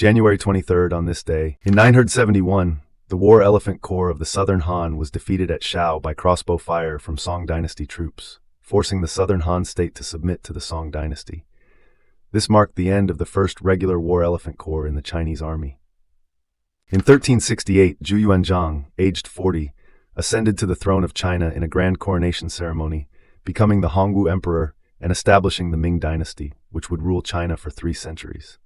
January 23rd on this day, in 971, the War Elephant Corps of the Southern Han was defeated at Shao by crossbow fire from Song Dynasty troops, forcing the Southern Han state to submit to the Song Dynasty. This marked the end of the first regular War Elephant Corps in the Chinese army. In 1368, Zhu Yuanzhang, aged 40, ascended to the throne of China in a grand coronation ceremony, becoming the Hongwu Emperor and establishing the Ming Dynasty, which would rule China for 3 centuries.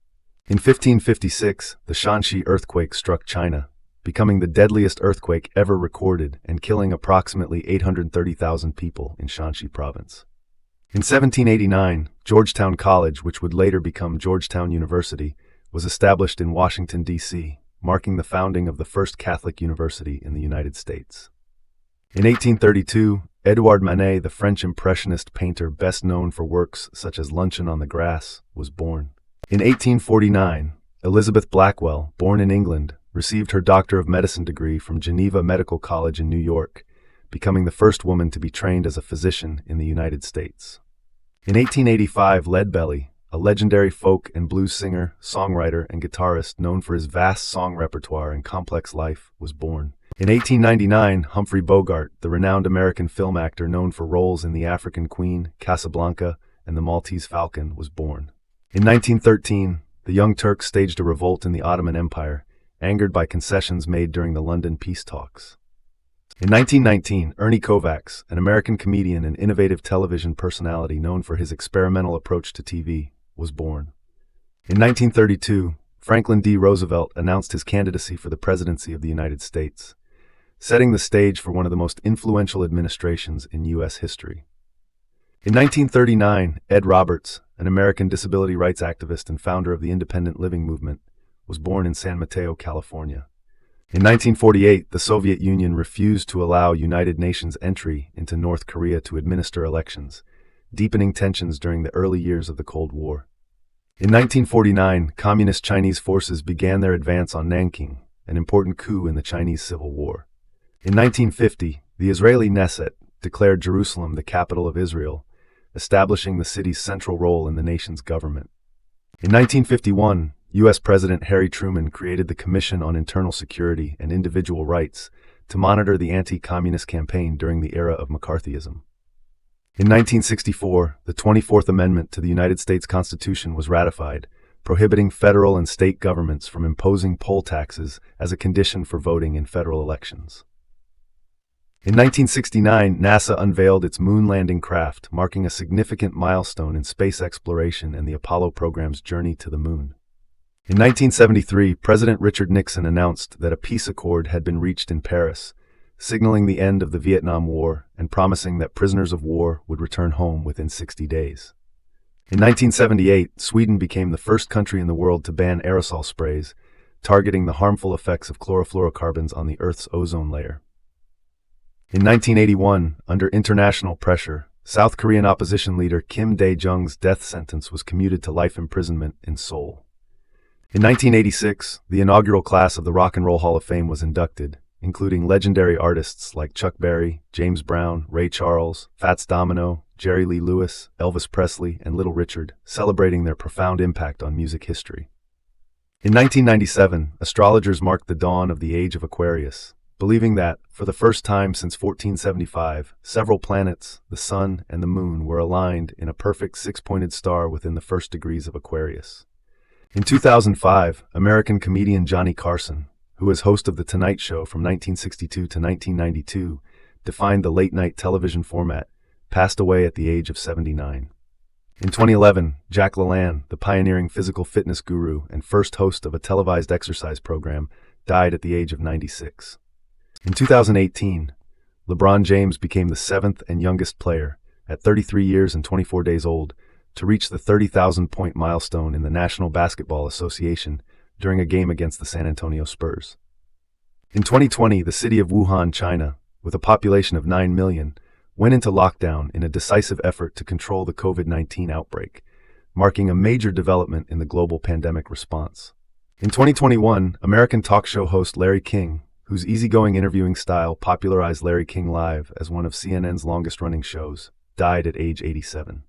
In 1556, the Shaanxi Earthquake struck China, becoming the deadliest earthquake ever recorded and killing approximately 830,000 people in Shaanxi province. In 1789, Georgetown College, which would later become Georgetown University, was established in Washington, D.C., marking the founding of the first Catholic university in the United States. In 1832, Édouard Manet, the French Impressionist painter best known for works such as Luncheon on the Grass, was born. In 1849, Elizabeth Blackwell, born in England, received her Doctor of Medicine degree from Geneva Medical College in New York, becoming the first woman to be trained as a physician in the United States. In 1885, Leadbelly, a legendary folk and blues singer, songwriter, and guitarist known for his vast song repertoire and complex life, was born. In 1899, Humphrey Bogart, the renowned American film actor known for roles in The African Queen, Casablanca, and The Maltese Falcon, was born. In 1913, the Young Turks staged a revolt in the Ottoman Empire, angered by concessions made during the London peace talks. In 1919, Ernie Kovacs, an American comedian and innovative television personality known for his experimental approach to TV, was born. In 1932, Franklin D. Roosevelt announced his candidacy for the presidency of the United States, setting the stage for one of the most influential administrations in U.S. history. In 1939, Ed Roberts, an American disability rights activist and founder of the independent living movement, was born in San Mateo, California. In 1948, the Soviet Union refused to allow United Nations entry into North Korea to administer elections, deepening tensions during the early years of the Cold War. In 1949, Communist Chinese forces began their advance on Nanking, an important coup in the Chinese Civil War. In 1950, the Israeli Knesset declared Jerusalem the capital of Israel, establishing the city's central role in the nation's government. In 1951, U.S. President Harry Truman created the Commission on Internal Security and Individual Rights to monitor the anti-communist campaign during the era of McCarthyism. In 1964, the 24th Amendment to the United States Constitution was ratified, prohibiting federal and state governments from imposing poll taxes as a condition for voting in federal elections. In 1969, NASA unveiled its moon landing craft, marking a significant milestone in space exploration and the Apollo program's journey to the moon. In 1973, President Richard Nixon announced that a peace accord had been reached in Paris, signaling the end of the Vietnam War and promising that prisoners of war would return home within 60 days. In 1978, Sweden became the first country in the world to ban aerosol sprays, targeting the harmful effects of chlorofluorocarbons on the Earth's ozone layer. In 1981, under international pressure, South Korean opposition leader Kim Dae-jung's death sentence was commuted to life imprisonment in Seoul. In 1986, the inaugural class of the Rock and Roll Hall of Fame was inducted, including legendary artists like Chuck Berry, James Brown, Ray Charles, Fats Domino, Jerry Lee Lewis, Elvis Presley, and Little Richard, celebrating their profound impact on music history. In 1997, astrologers marked the dawn of the Age of Aquarius, believing that, for the first time since 1475, several planets, the Sun and the Moon, were aligned in a perfect six-pointed star within the first degrees of Aquarius. In 2005, American comedian Johnny Carson, who was host of The Tonight Show from 1962 to 1992, defined the late-night television format, passed away at the age of 79. In 2011, Jack LaLanne, the pioneering physical fitness guru and first host of a televised exercise program, died at the age of 96. In 2018, LeBron James became the 7th and youngest player, at 33 years and 24 days old, to reach the 30,000-point milestone in the National Basketball Association during a game against the San Antonio Spurs. In 2020, the city of Wuhan, China, with a population of 9 million, went into lockdown in a decisive effort to control the COVID-19 outbreak, marking a major development in the global pandemic response. In 2021, American talk show host Larry King, whose easygoing interviewing style popularized Larry King Live as one of CNN's longest-running shows, died at age 87.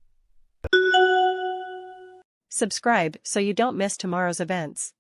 Subscribe so you don't miss tomorrow's events.